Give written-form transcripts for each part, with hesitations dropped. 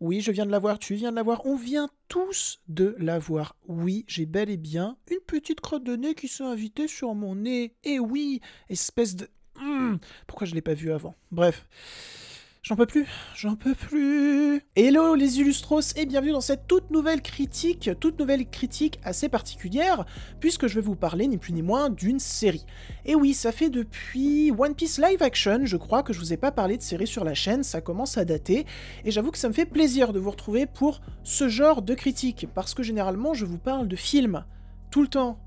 Oui, je viens de la voir, tu viens de la voir, on vient tous de la voir. Oui, j'ai bel et bien une petite crotte de nez qui s'est invitée sur mon nez. Et oui, espèce de... Pourquoi je l'ai pas vu avant? Bref. J'en peux plus, j'en peux plus. Hello les Illustros et bienvenue dans cette toute nouvelle critique assez particulière, puisque je vais vous parler ni plus ni moins d'une série. Et oui, ça fait depuis One Piece Live Action, je crois que je vous ai pas parlé de série sur la chaîne, ça commence à dater, et j'avoue que ça me fait plaisir de vous retrouver pour ce genre de critique, parce que généralement je vous parle de films, tout le temps,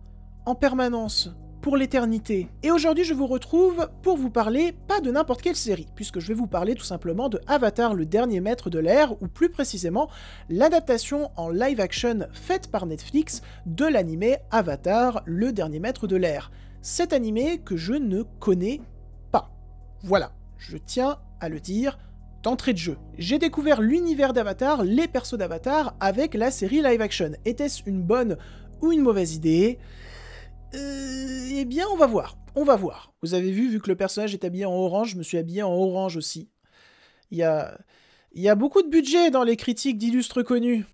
en permanence, pour l'éternité. Et aujourd'hui, je vous retrouve pour vous parler pas de n'importe quelle série, puisque je vais vous parler tout simplement de Avatar, le dernier maître de l'air, ou plus précisément, l'adaptation en live-action faite par Netflix de l'animé Avatar, le dernier maître de l'air. Cet animé que je ne connais pas. Voilà, je tiens à le dire d'entrée de jeu. J'ai découvert l'univers d'Avatar, les persos d'Avatar, avec la série live-action. Était-ce une bonne ou une mauvaise idée ? Eh bien, on va voir. On va voir. Vous avez vu que le personnage est habillé en orange, je me suis habillé en orange aussi. Il y a beaucoup de budget dans les critiques d'illustres connus.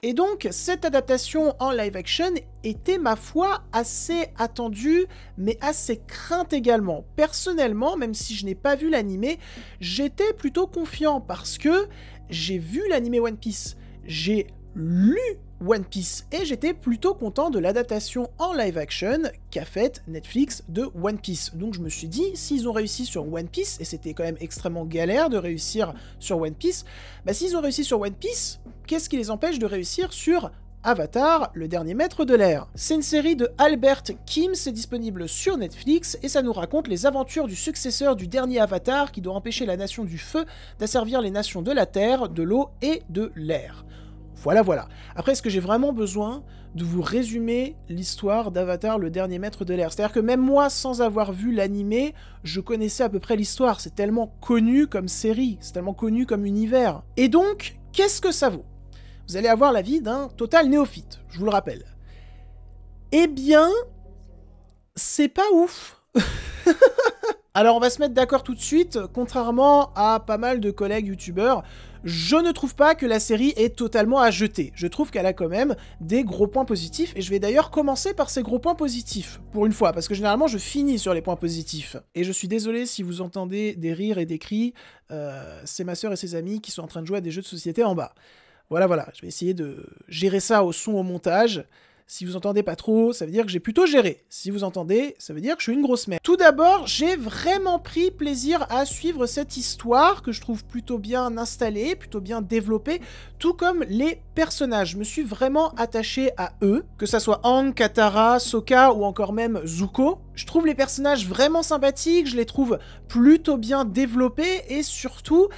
Et donc, cette adaptation en live-action était, ma foi, assez attendue, mais assez crainte également. Personnellement, même si je n'ai pas vu l'animé, j'étais plutôt confiant, parce que j'ai vu l'animé One Piece, j'ai lu One Piece, et j'étais plutôt content de l'adaptation en live-action qu'a faite Netflix de One Piece. Donc je me suis dit, s'ils ont réussi sur One Piece, et c'était quand même extrêmement galère de réussir sur One Piece, bah s'ils ont réussi sur One Piece, qu'est-ce qui les empêche de réussir sur Avatar, le dernier maître de l'air? C'est une série de Albert Kim, c'est disponible sur Netflix, et ça nous raconte les aventures du successeur du dernier Avatar qui doit empêcher la nation du feu d'asservir les nations de la terre, de l'eau et de l'air. Voilà. Après, est-ce que j'ai vraiment besoin de vous résumer l'histoire d'Avatar, le dernier maître de l'air? C'est-à-dire que même moi, sans avoir vu l'animé, je connaissais à peu près l'histoire. C'est tellement connu comme série, c'est tellement connu comme univers. Et donc, qu'est-ce que ça vaut? Vous allez avoir l'avis d'un total néophyte, je vous le rappelle. Eh bien, c'est pas ouf. Alors on va se mettre d'accord tout de suite, contrairement à pas mal de collègues youtubeurs, je ne trouve pas que la série est totalement à jeter. Je trouve qu'elle a quand même des gros points positifs, et je vais d'ailleurs commencer par ces gros points positifs, pour une fois, parce que généralement je finis sur les points positifs. Et je suis désolé si vous entendez des rires et des cris, c'est ma sœur et ses amis qui sont en train de jouer à des jeux de société en bas. Voilà, je vais essayer de gérer ça au son, au montage. Si vous entendez pas trop, ça veut dire que j'ai plutôt géré. Si vous entendez, ça veut dire que je suis une grosse merde. Tout d'abord, j'ai vraiment pris plaisir à suivre cette histoire que je trouve plutôt bien installée, plutôt bien développée, tout comme les personnages. Je me suis vraiment attaché à eux, que ça soit Aang, Katara, Sokka ou encore même Zuko. Je trouve les personnages vraiment sympathiques, je les trouve plutôt bien développés et surtout,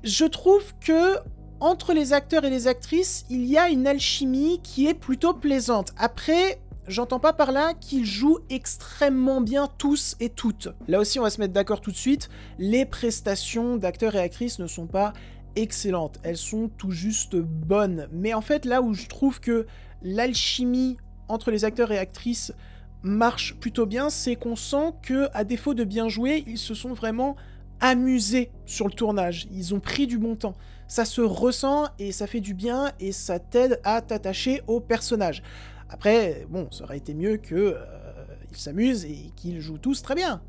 je trouve que entre les acteurs et les actrices, il y a une alchimie qui est plutôt plaisante. Après, j'entends pas par là qu'ils jouent extrêmement bien tous et toutes. Là aussi, on va se mettre d'accord tout de suite, les prestations d'acteurs et actrices ne sont pas excellentes. Elles sont tout juste bonnes. Mais en fait, là où je trouve que l'alchimie entre les acteurs et actrices marche plutôt bien, c'est qu'on sent que, à défaut de bien jouer, ils se sont vraiment amusés sur le tournage. Ils ont pris du bon temps. Ça se ressent et ça fait du bien et ça t'aide à t'attacher au personnage. Après, bon, ça aurait été mieux qu'ils s'amusent et qu'ils jouent tous très bien.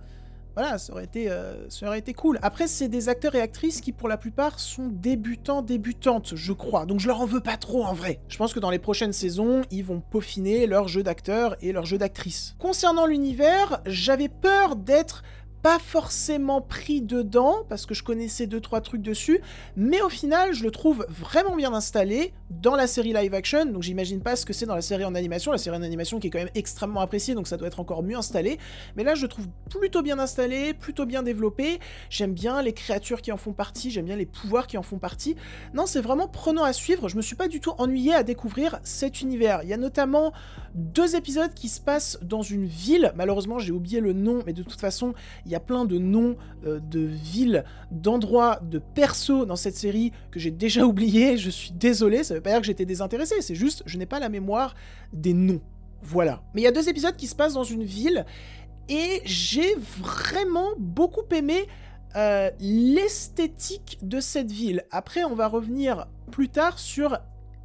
Voilà, ça aurait été cool. Après, c'est des acteurs et actrices qui, pour la plupart, sont débutantes, je crois. Donc je leur en veux pas trop, en vrai. Je pense que dans les prochaines saisons, ils vont peaufiner leur jeu d'acteur et leur jeu d'actrice. Concernant l'univers, j'avais peur d'être pas forcément pris dedans, parce que je connaissais 2-3 trucs dessus, mais au final, je le trouve vraiment bien installé dans la série live-action, donc j'imagine pas ce que c'est dans la série en animation qui est quand même extrêmement appréciée, donc ça doit être encore mieux installé, mais là, je le trouve plutôt bien installé, plutôt bien développé, j'aime bien les créatures qui en font partie, j'aime bien les pouvoirs qui en font partie, non, c'est vraiment prenant à suivre, je me suis pas du tout ennuyé à découvrir cet univers. Il y a notamment 2 épisodes qui se passent dans une ville, malheureusement, j'ai oublié le nom, mais de toute façon, il y a plein de noms de villes, d'endroits, de persos dans cette série que j'ai déjà oubliés, je suis désolé, ça veut pas dire que j'étais désintéressé, c'est juste, je n'ai pas la mémoire des noms. Voilà. Mais il y a 2 épisodes qui se passent dans une ville, et j'ai vraiment beaucoup aimé l'esthétique de cette ville. Après, on va revenir plus tard sur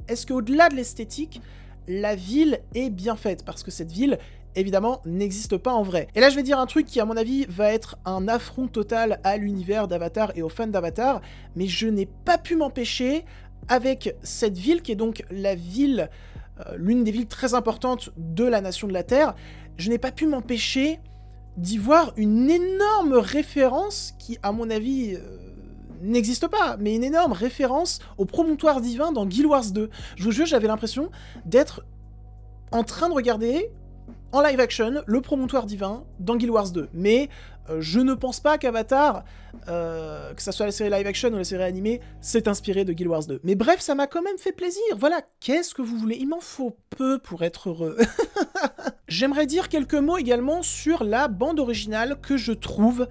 est-ce qu'au-delà de l'esthétique, la ville est bien faite, parce que cette ville, évidemment, n'existe pas en vrai. Et là, je vais dire un truc qui, à mon avis, va être un affront total à l'univers d'Avatar et aux fans d'Avatar, mais je n'ai pas pu m'empêcher, avec cette ville, qui est donc la ville, l'une des villes très importantes de la nation de la Terre, je n'ai pas pu m'empêcher d'y voir une énorme référence qui, à mon avis, n'existe pas, mais une énorme référence au promontoire divin dans Guild Wars 2. Je vous jure, j'avais l'impression d'être en train de regarder en live action le promontoire divin dans Guild Wars 2. Mais je ne pense pas qu'Avatar, que ça soit la série live action ou la série animée, s'est inspiré de Guild Wars 2. Mais bref, ça m'a quand même fait plaisir. Voilà, qu'est-ce que vous voulez? Il m'en faut peu pour être heureux. J'aimerais dire quelques mots également sur la bande originale que je trouve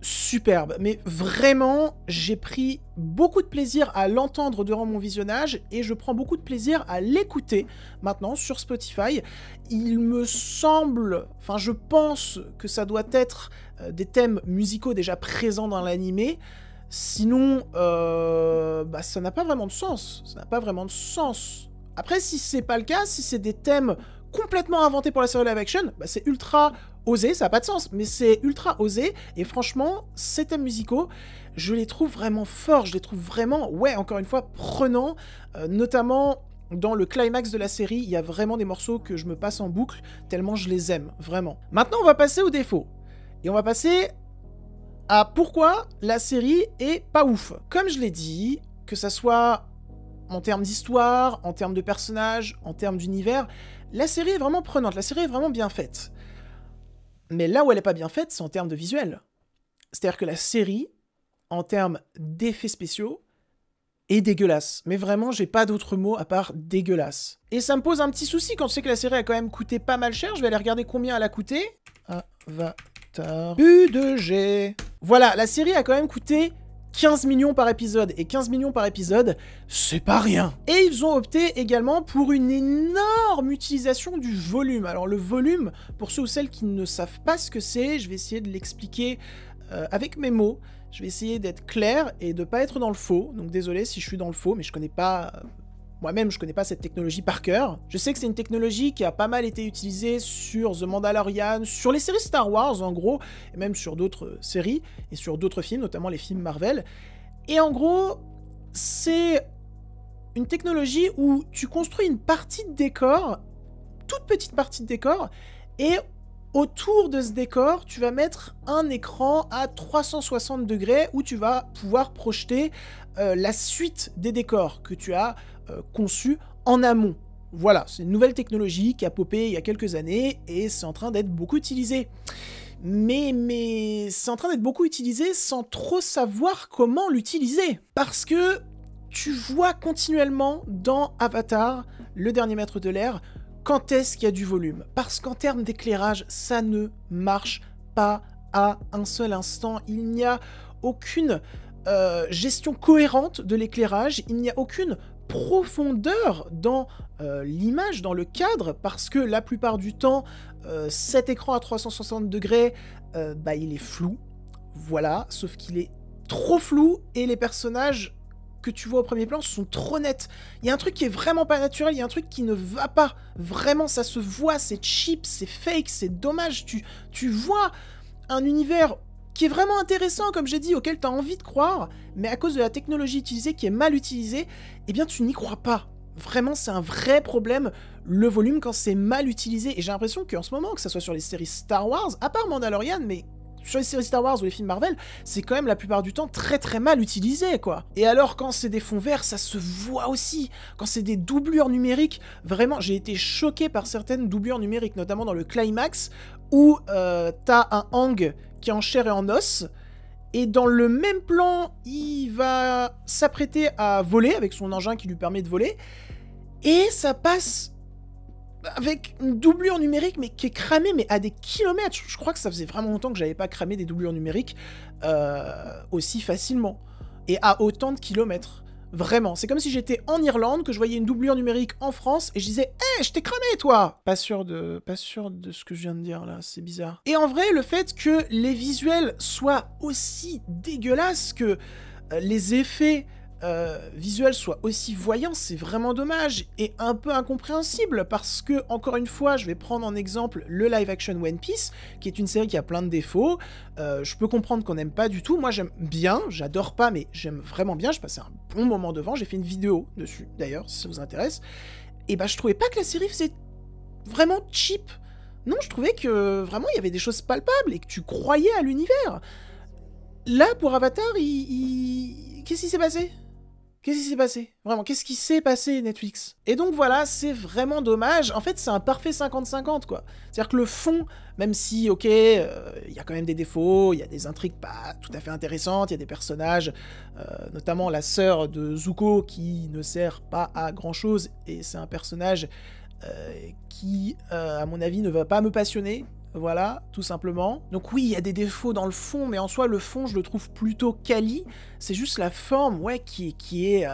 superbe. Mais vraiment, j'ai pris beaucoup de plaisir à l'entendre durant mon visionnage et je prends beaucoup de plaisir à l'écouter maintenant sur Spotify. Il me semble, enfin je pense que ça doit être des thèmes musicaux déjà présents dans l'animé. Sinon, ça n'a pas vraiment de sens. Ça n'a pas vraiment de sens. Après, si c'est pas le cas, si c'est des thèmes complètement inventés pour la série live action, c'est ultra osé, ça n'a pas de sens, mais c'est ultra osé, et franchement, ces thèmes musicaux, je les trouve vraiment forts, je les trouve vraiment, encore une fois, prenants, notamment dans le climax de la série, il y a vraiment des morceaux que je me passe en boucle, tellement je les aime, vraiment. Maintenant, on va passer aux défauts, et on va passer à pourquoi la série est pas ouf. Comme je l'ai dit, que ça soit en termes d'histoire, en termes de personnages, en termes d'univers, la série est vraiment prenante, la série est vraiment bien faite. Mais là où elle est pas bien faite, c'est en termes de visuel. C'est-à-dire que la série, en termes d'effets spéciaux, est dégueulasse. Mais vraiment, j'ai pas d'autre mot à part dégueulasse. Et ça me pose un petit souci quand tu sais que la série a quand même coûté pas mal cher. Je vais aller regarder combien elle a coûté. Avatar U2G. Voilà, la série a quand même coûté 15 millions par épisode, et 15 millions par épisode, c'est pas rien. Et ils ont opté également pour une énorme utilisation du volume. Alors le volume, pour ceux ou celles qui ne savent pas ce que c'est, je vais essayer de l'expliquer avec mes mots. Je vais essayer d'être clair et de pas être dans le faux. Donc désolé si je suis dans le faux, mais je connais pas... Moi-même, je connais pas cette technologie par cœur. Je sais que c'est une technologie qui a pas mal été utilisée sur The Mandalorian, sur les séries Star Wars, en gros, et même sur d'autres séries, et sur d'autres films, notamment les films Marvel. Et en gros, c'est une technologie où tu construis une partie de décor, toute petite partie de décor, et autour de ce décor, tu vas mettre un écran à 360 degrés où tu vas pouvoir projeter la suite des décors que tu as conçus en amont. Voilà, c'est une nouvelle technologie qui a popé il y a quelques années et c'est en train d'être beaucoup utilisé. Mais c'est en train d'être beaucoup utilisé sans trop savoir comment l'utiliser. Parce que tu vois continuellement dans Avatar, le dernier maître de l'air, quand est-ce qu'il y a du volume. Parce qu'en termes d'éclairage, ça ne marche pas à un seul instant. Il n'y a aucune gestion cohérente de l'éclairage, il n'y a aucune profondeur dans l'image, dans le cadre, parce que la plupart du temps, cet écran à 360 degrés, il est flou, voilà, sauf qu'il est trop flou, et les personnages que tu vois au premier plan sont trop nets. Il y a un truc qui est vraiment pas naturel, il y a un truc qui ne va pas, vraiment, ça se voit, c'est cheap, c'est fake, c'est dommage, tu vois un univers qui est vraiment intéressant, comme j'ai dit, auquel tu as envie de croire, mais à cause de la technologie utilisée qui est mal utilisée, eh bien tu n'y crois pas. Vraiment, c'est un vrai problème, le volume, quand c'est mal utilisé. Et j'ai l'impression qu'en ce moment, que ça soit sur les séries Star Wars, à part Mandalorian, mais sur les séries Star Wars ou les films Marvel, c'est quand même la plupart du temps très très mal utilisé, quoi. Et alors, quand c'est des fonds verts, ça se voit aussi. Quand c'est des doublures numériques, vraiment, j'ai été choqué par certaines doublures numériques, notamment dans le climax, où t'as un Aang qui est en chair et en os, et dans le même plan, il va s'apprêter à voler avec son engin qui lui permet de voler, et ça passe avec une doublure numérique, mais qui est cramée, mais à des kilomètres. Je crois que ça faisait vraiment longtemps que j'avais pas cramé des doublures numériques aussi facilement. Et à autant de kilomètres. Vraiment. C'est comme si j'étais en Irlande, que je voyais une doublure numérique en France, et je disais « Hé, je t'ai cramé, toi !» Pas sûr de ce que je viens de dire, là. C'est bizarre. Et en vrai, le fait que les visuels soient aussi dégueulasses, que les effets visuels soient aussi voyants, c'est vraiment dommage et un peu incompréhensible parce que, encore une fois, je vais prendre en exemple le live-action One Piece, qui est une série qui a plein de défauts. Je peux comprendre qu'on n'aime pas du tout. Moi, j'aime bien, j'adore pas, mais j'aime vraiment bien. Je passais un bon moment devant. J'ai fait une vidéo dessus, d'ailleurs, si ça vous intéresse. Et bah, je trouvais pas que la série faisait vraiment cheap. Non, je trouvais que vraiment il y avait des choses palpables et que tu croyais à l'univers. Là, pour Avatar, qu'est-ce qui s'est passé ? Qu'est-ce qui s'est passé? Vraiment, qu'est-ce qui s'est passé, Netflix? Et donc voilà, c'est vraiment dommage. En fait, c'est un parfait 50-50, quoi. C'est-à-dire que le fond, même si, ok, il y a quand même des défauts, il y a des intrigues pas tout à fait intéressantes, il y a des personnages, notamment la sœur de Zuko, qui ne sert pas à grand-chose, et c'est un personnage qui, à mon avis, ne va pas me passionner. Voilà, tout simplement. Donc oui, il y a des défauts dans le fond, mais en soi, le fond, je le trouve plutôt quali. C'est juste la forme, ouais, qui est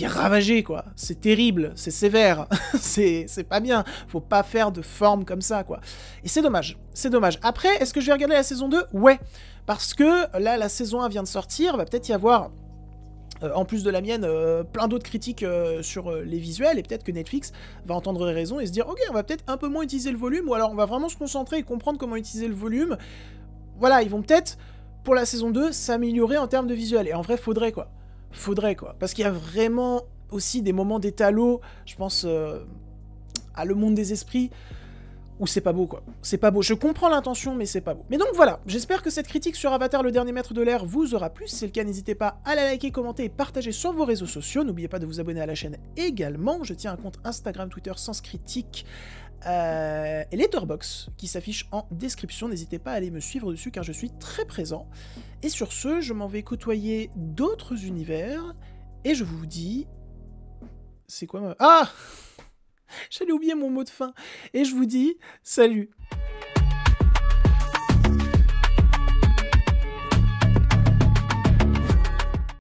ravagée, quoi. C'est terrible, c'est sévère, c'est pas bien. Faut pas faire de forme comme ça, quoi. Et c'est dommage, c'est dommage. Après, est-ce que je vais regarder la saison 2? Ouais, parce que là, la saison 1 vient de sortir, va peut-être y avoir... en plus de la mienne, plein d'autres critiques sur les visuels, et peut-être que Netflix va entendre raison et se dire « Ok, on va peut-être un peu moins utiliser le volume, ou alors on va vraiment se concentrer et comprendre comment utiliser le volume. » Voilà, ils vont peut-être, pour la saison 2, s'améliorer en termes de visuel. Et en vrai, faudrait, quoi. Faudrait, quoi. Parce qu'il y a vraiment aussi des moments d'étalo, je pense à Le Monde des Esprits, où c'est pas beau, quoi. C'est pas beau. Je comprends l'intention, mais c'est pas beau. Mais donc voilà, j'espère que cette critique sur Avatar, le dernier maître de l'air, vous aura plu. Si c'est le cas, n'hésitez pas à la liker, commenter et partager sur vos réseaux sociaux. N'oubliez pas de vous abonner à la chaîne également. Je tiens un compte Instagram, Twitter, Sens Critique, et Letterboxd, qui s'affiche en description. N'hésitez pas à aller me suivre dessus, car je suis très présent. Et sur ce, je m'en vais côtoyer d'autres univers, et je vous dis... C'est quoi ma... Ah! J'allais oublier mon mot de fin. Et je vous dis, salut!